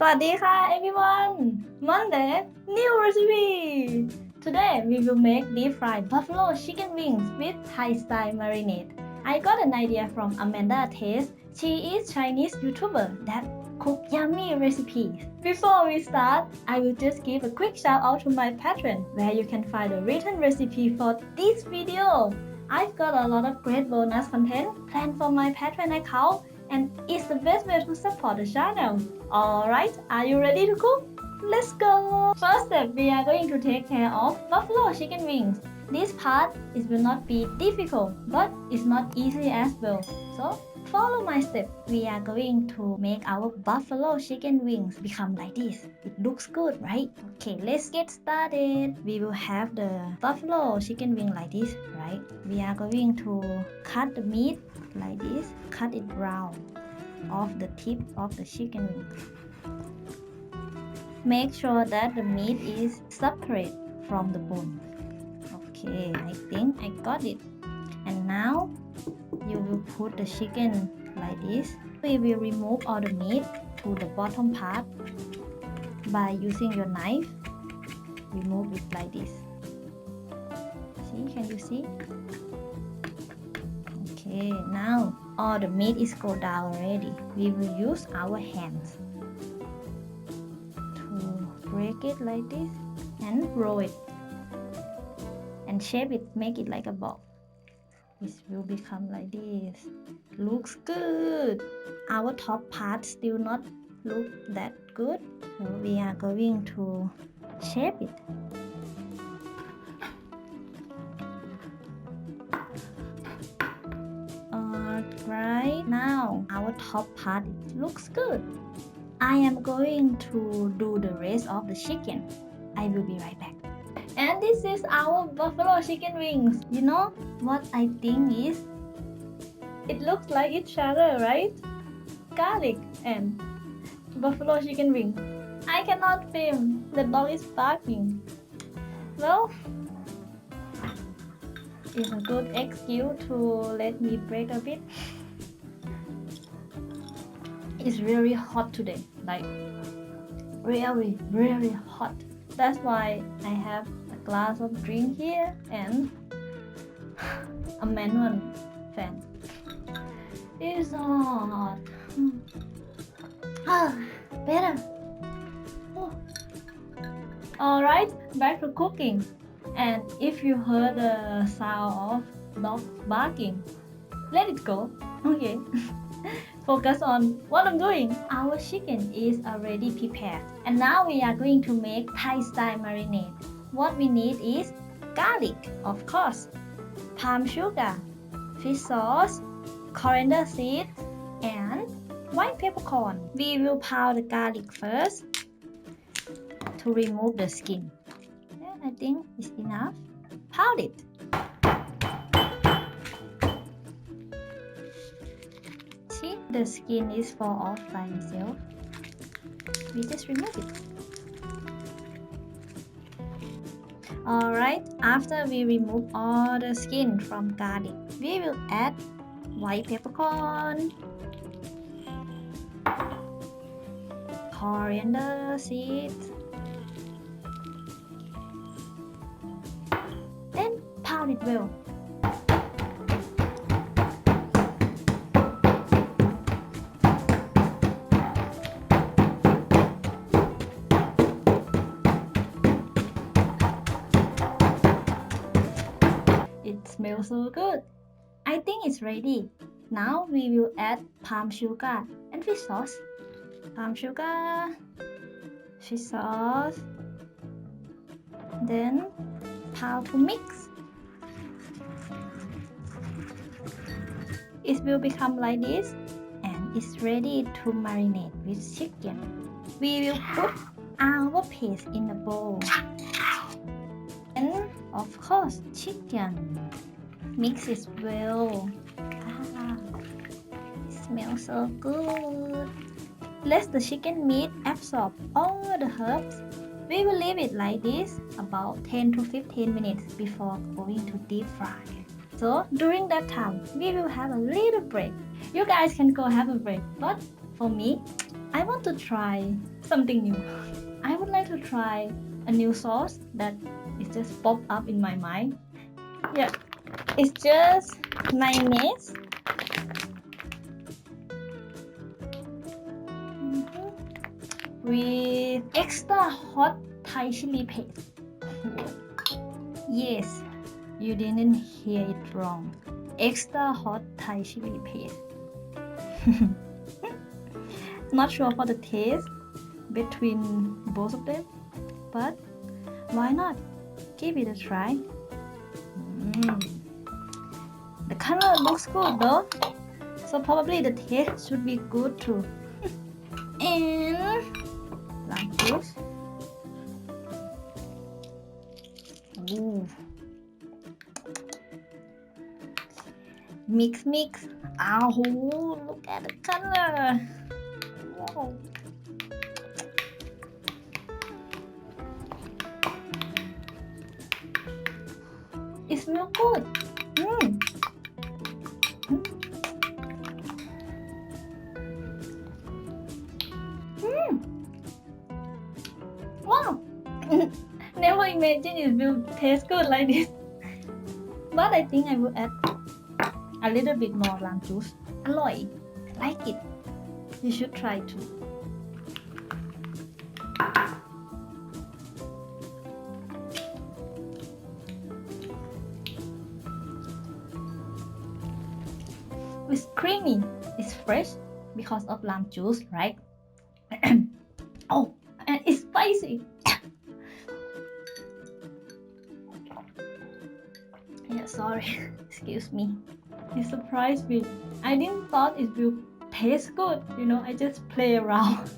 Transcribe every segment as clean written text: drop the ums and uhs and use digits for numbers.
Swadika everyone! Monday, new recipe! Today we will make deep fried buffalo chicken wings with Thai style marinade. I got an idea from Amanda Taste. She is Chinese YouTuber that cook yummy recipes. Before we start, I will just give a quick shout out to my Patreon where you can find a written recipe for this video. I've got a lot of great bonus content planned for my Patreon account and it's the best way to support the channel. Alright, are you ready to cook? Let's go! First step, we are going to take care of buffalo chicken wings. This part will not be difficult, but it's not easy as well. So follow my step. We are going to make our buffalo chicken wings become like this. It looks good, right? Okay, let's get started. We will have the buffalo chicken wing like this, right? We are going to cut the meat like this. Cut it round off the tip of the chicken wing. Make sure that the meat is separate from the bone. Okay, I think I got it. And now you will put the chicken like this. We will remove all the meat to the bottom part by using your knife. Remove it like this. See, can you see? Okay, now all the meat is go down already. We will use our hands to break it like this and roll it and shape it, make it like a ball. It will become like this. Looks good. Our top part still not look that good. So we are going to shape it. Alright, now our top part looks good. I am going to do the rest of the chicken. I will be right back. And this is our buffalo chicken wings. You know what I think is? It looks like each other, right? Garlic and buffalo chicken wing. I cannot film. The dog is barking. Well, it's a good excuse to let me break a bit. It's really hot today, like really hot. That's why I have a glass of drink here and a manual fan. It's so hot. Better. Alright, back to cooking. And if you heard the sound of dog barking, let it go. Okay. Focus on what I'm doing. Our chicken is already prepared. And now we are going to make Thai style marinade. What we need is garlic, of course, palm sugar, fish sauce, coriander seeds, and white peppercorn. We will pound the garlic first to remove the skin. Yeah, I think it's enough. Pound it. See, the skin is fall off by itself. We just remove it. Alright, after we remove all the skin from garlic, we will add white peppercorn, coriander seeds, then pound it well. It smells so good. I think it's ready. Now we will add palm sugar and fish sauce. Palm sugar, fish sauce, then pound to mix. It will become like this and it's ready to marinate with chicken. We will put our paste in a bowl. And of course, chicken. Mix it well. It smells so good. Let the chicken meat absorb all the herbs. We will leave it like this about 10 to 15 minutes before going to deep fry. So during that time, we will have a little break. You guys can go have a break, but for me, I want to try something new. I would like to try a new sauce that is just popped up in my mind. Yeah, it's just mayonnaise. With extra hot Thai chili paste. Yes, you didn't hear it wrong. Extra hot Thai chili paste. Not sure for the taste between both of them, but why not? Give it a try. The color looks good though, so probably the taste should be good too. And lime juice. Ooh. Mix. Oh, look at the color. Wow. It smells good. Wow. Never imagined it will taste good like this. But I think I will add a little bit more lime juice. อร่อย like it. You should try too. It's creamy. It's fresh because of lime juice, right? Oh, and it's spicy. Yeah, sorry. Excuse me. It surprised me. I didn't thought it will taste good. I just play around.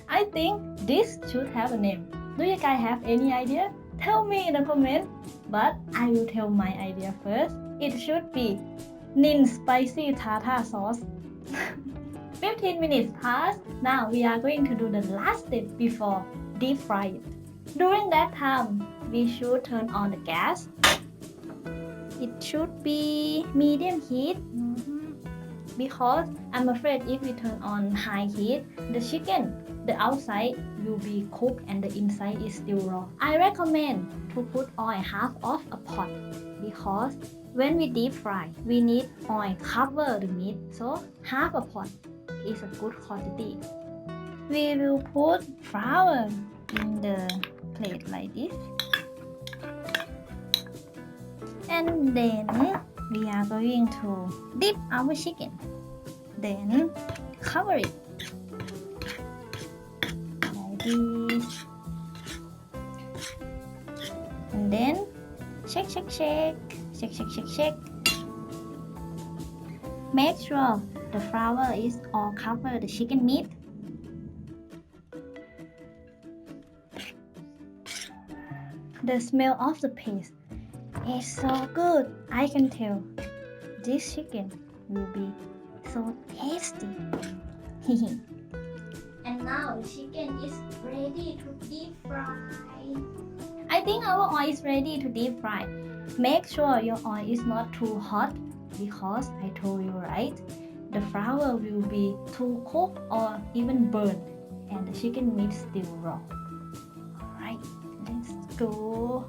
I think this should have a name. Do you guys have any idea? Tell me in the comment. But I will tell my idea first. It should be Nin Spicy Tartar Sauce. 15 minutes passed. Now we are going to do the last step before deep fry it. During that time, we should turn on the gas. It should be medium heat because I'm afraid if we turn on high heat, the chicken, the outside will be cooked and the inside is still raw. I recommend to put oil half of a pot because when we deep fry, we need oil cover the meat, so half a pot is a good quantity. We will put flour in the plate like this. And then we are going to dip our chicken. Then cover it like this. And then shake. Make sure the flour is all cover the chicken meat. The smell of the paste is so good. I can tell this chicken will be so tasty. And now the chicken is ready to deep fry. I think our oil is ready to deep fry. Make sure your oil is not too hot because I told you right, the flour will be too cooked or even burned and the chicken meat still raw. Alright, let's go.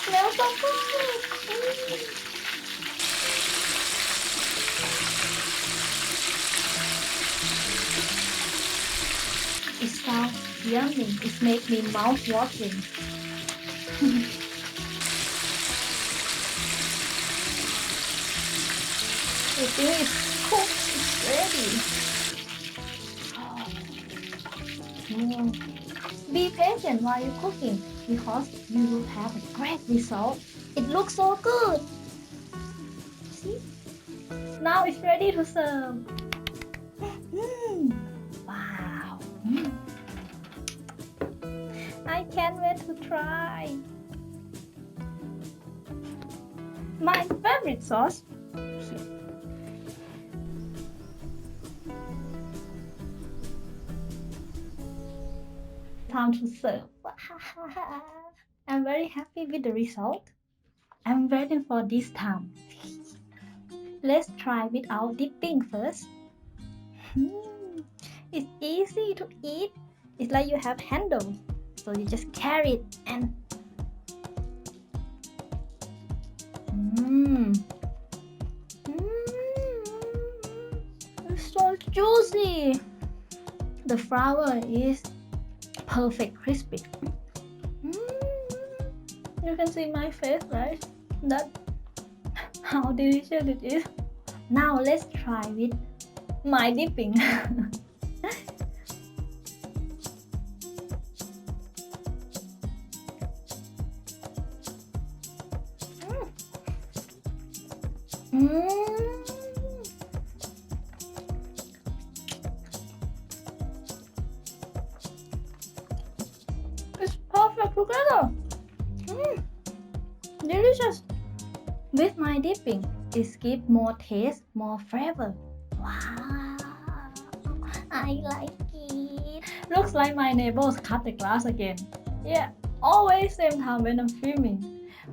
Smells so good. It sounds yummy. It makes me mouth watering. I think it's cooked. It's ready. Be patient while you're cooking because you will have a great result. It looks so good. See? Now it's ready to serve. Wow. I can't wait to try. My favorite sauce. time to serve. I'm very happy with the result. I'm waiting for this time. Let's try without dipping first. It's easy to eat. It's like you have handles, so you just carry it and it's so juicy. The flour is perfect crispy. You can see my face, right? That how delicious it is. Now let's try with my dipping. It's perfect together. Delicious. With my dipping, it gives more taste, more flavor. Wow, I like it. Looks like my neighbors cut the glass again. Yeah, always same time when I'm filming.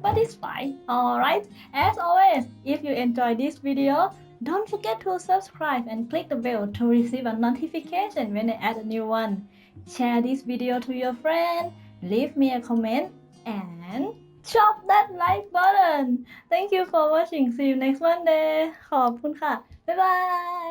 But it's fine. Alright, as always, if you enjoyed this video, don't forget to subscribe and click the bell to receive a notification when I add a new one. Share this video to your friend, leave me a comment, and chop that like button. Thank you for watching. See you next Monday. ขอบคุณค่ะ บ๊ายบาย